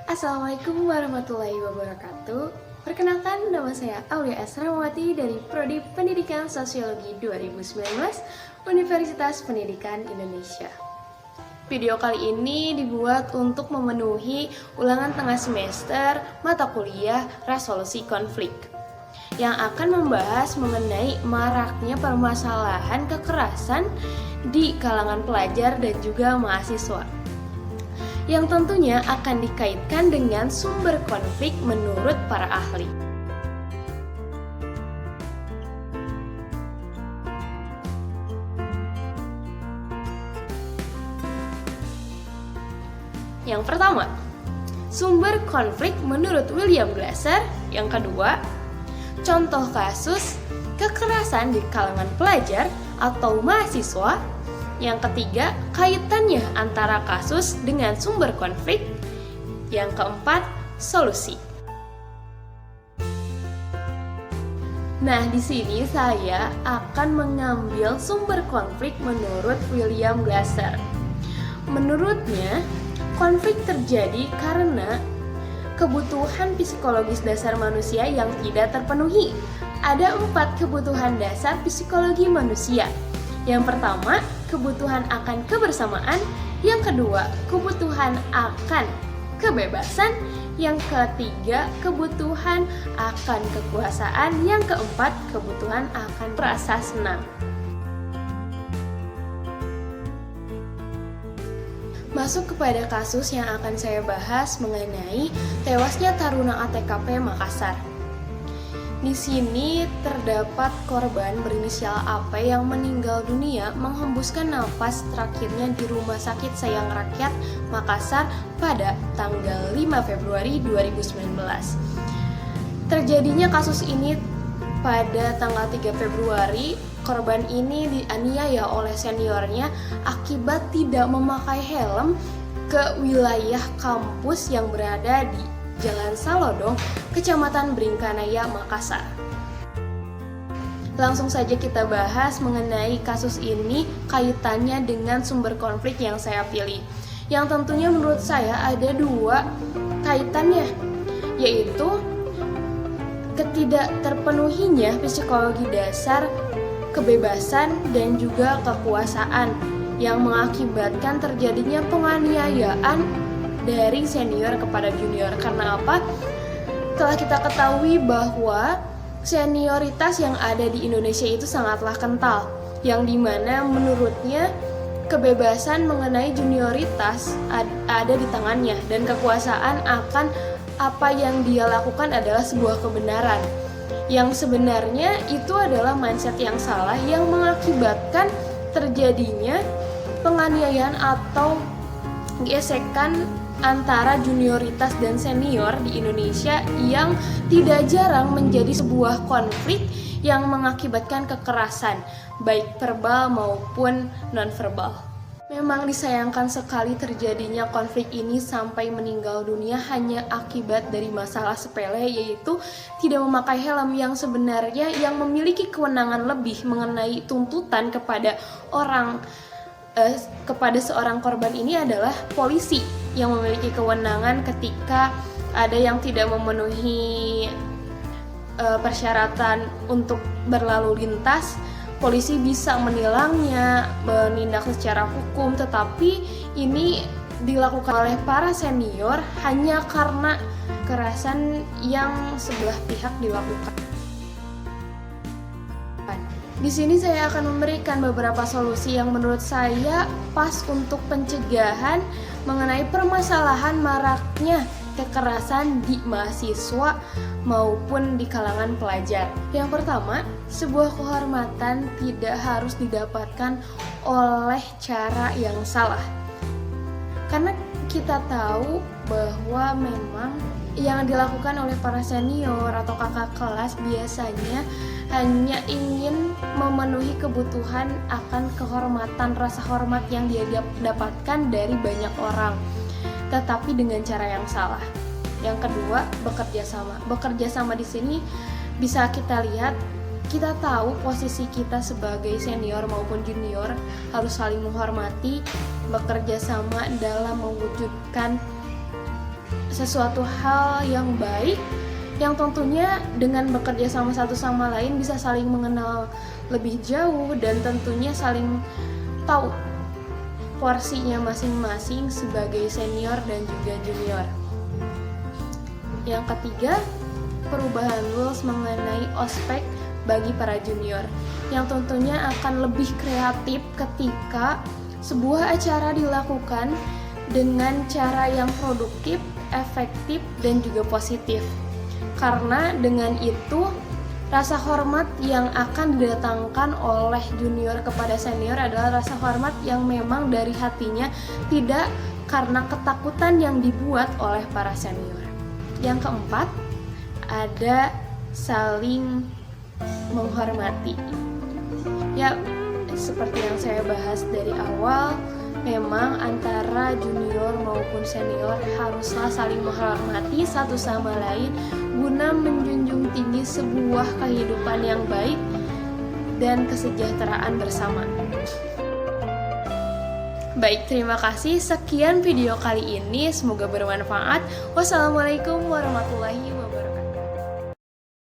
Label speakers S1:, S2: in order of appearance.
S1: Assalamualaikum warahmatullahi wabarakatuh. Perkenalkan, nama saya Aulia S. Ramawati dari Prodi Pendidikan Sosiologi 2019 Universitas Pendidikan Indonesia. Video kali ini dibuat untuk memenuhi ulangan tengah semester mata kuliah resolusi konflik yang akan membahas mengenai maraknya permasalahan kekerasan di kalangan pelajar dan juga mahasiswa, yang tentunya akan dikaitkan dengan sumber konflik menurut para ahli. Yang pertama, sumber konflik menurut William Glasser. Yang kedua, contoh kasus kekerasan di kalangan pelajar atau mahasiswa. Yang ketiga, kaitannya antara kasus dengan sumber konflik. Yang keempat, solusi. Nah, di sini saya akan mengambil sumber konflik menurut William Glasser. Menurutnya, konflik terjadi karena kebutuhan psikologis dasar manusia yang tidak terpenuhi. Ada 4 kebutuhan dasar psikologi manusia. Yang pertama, kebutuhan akan kebersamaan. Yang kedua, kebutuhan akan kebebasan. Yang ketiga, kebutuhan akan kekuasaan. Yang keempat, kebutuhan akan rasa senang. Masuk kepada kasus yang akan saya bahas mengenai tewasnya taruna ATKP Makassar. Di sini terdapat korban berinisial AP yang meninggal dunia menghembuskan nafas terakhirnya di Rumah Sakit Sayang Rakyat Makassar pada tanggal 5 Februari 2019. Terjadinya kasus ini pada tanggal 3 Februari. Korban ini dianiaya oleh seniornya akibat tidak memakai helm ke wilayah kampus yang berada di Jalan Salodong, Kecamatan Bringkanaya, Makassar. Langsung saja kita bahas mengenai kasus ini, kaitannya dengan sumber konflik yang saya pilih. Yang tentunya menurut saya ada 2 kaitannya, yaitu ketidak terpenuhinya psikologi dasar, kebebasan, dan juga kekuasaan yang mengakibatkan terjadinya penganiayaan dari senior kepada junior. Karena apa? Telah kita ketahui bahwa senioritas yang ada di Indonesia itu sangatlah kental, yang dimana menurutnya kebebasan mengenai junioritas ada di tangannya, dan kekuasaan akan apa yang dia lakukan adalah sebuah kebenaran, yang sebenarnya itu adalah mindset yang salah yang mengakibatkan terjadinya penganiayaan atau gesekan antara junioritas dan senior di Indonesia yang tidak jarang menjadi sebuah konflik yang mengakibatkan kekerasan, baik verbal maupun non-verbal. Memang disayangkan sekali terjadinya konflik ini sampai meninggal dunia hanya akibat dari masalah sepele, yaitu tidak memakai helm, yang sebenarnya yang memiliki kewenangan lebih mengenai tuntutan kepada seorang korban ini adalah polisi, yang memiliki kewenangan ketika ada yang tidak memenuhi persyaratan untuk berlalu lintas. Polisi bisa menilangnya, menindak secara hukum, tetapi ini dilakukan oleh para senior hanya karena kekerasan yang sebelah pihak dilakukan. Di sini saya akan memberikan beberapa solusi yang menurut saya pas untuk pencegahan mengenai permasalahan maraknya kekerasan di mahasiswa maupun di kalangan pelajar. Yang pertama, sebuah kehormatan tidak harus didapatkan oleh cara yang salah. Karena kita tahu bahwa memang yang dilakukan oleh para senior atau kakak kelas biasanya hanya ingin memenuhi kebutuhan akan kehormatan, rasa hormat yang dia dapatkan dari banyak orang, tetapi dengan cara yang salah. Yang kedua, bekerja sama. Bekerja sama di sini bisa kita lihat, kita tahu posisi kita sebagai senior maupun junior harus saling menghormati, bekerja sama dalam mewujudkan sesuatu hal yang baik yang tentunya dengan bekerja sama satu sama lain bisa saling mengenal lebih jauh dan tentunya saling tahu porsinya masing-masing sebagai senior dan juga junior. Yang ketiga, perubahan rules mengenai ospek bagi para junior yang tentunya akan lebih kreatif ketika sebuah acara dilakukan dengan cara yang produktif, efektif, dan juga positif. Karena dengan itu rasa hormat yang akan didatangkan oleh junior kepada senior adalah rasa hormat yang memang dari hatinya, tidak karena ketakutan yang dibuat oleh para senior. Yang keempat, ada saling menghormati. Ya, seperti yang saya bahas dari awal, memang antara junior maupun senior haruslah saling menghormati satu sama lain guna menjunjung tinggi sebuah kehidupan yang baik dan kesejahteraan bersama. Baik, terima kasih. Sekian video kali ini, semoga bermanfaat. Wassalamualaikum warahmatullahi wabarakatuh.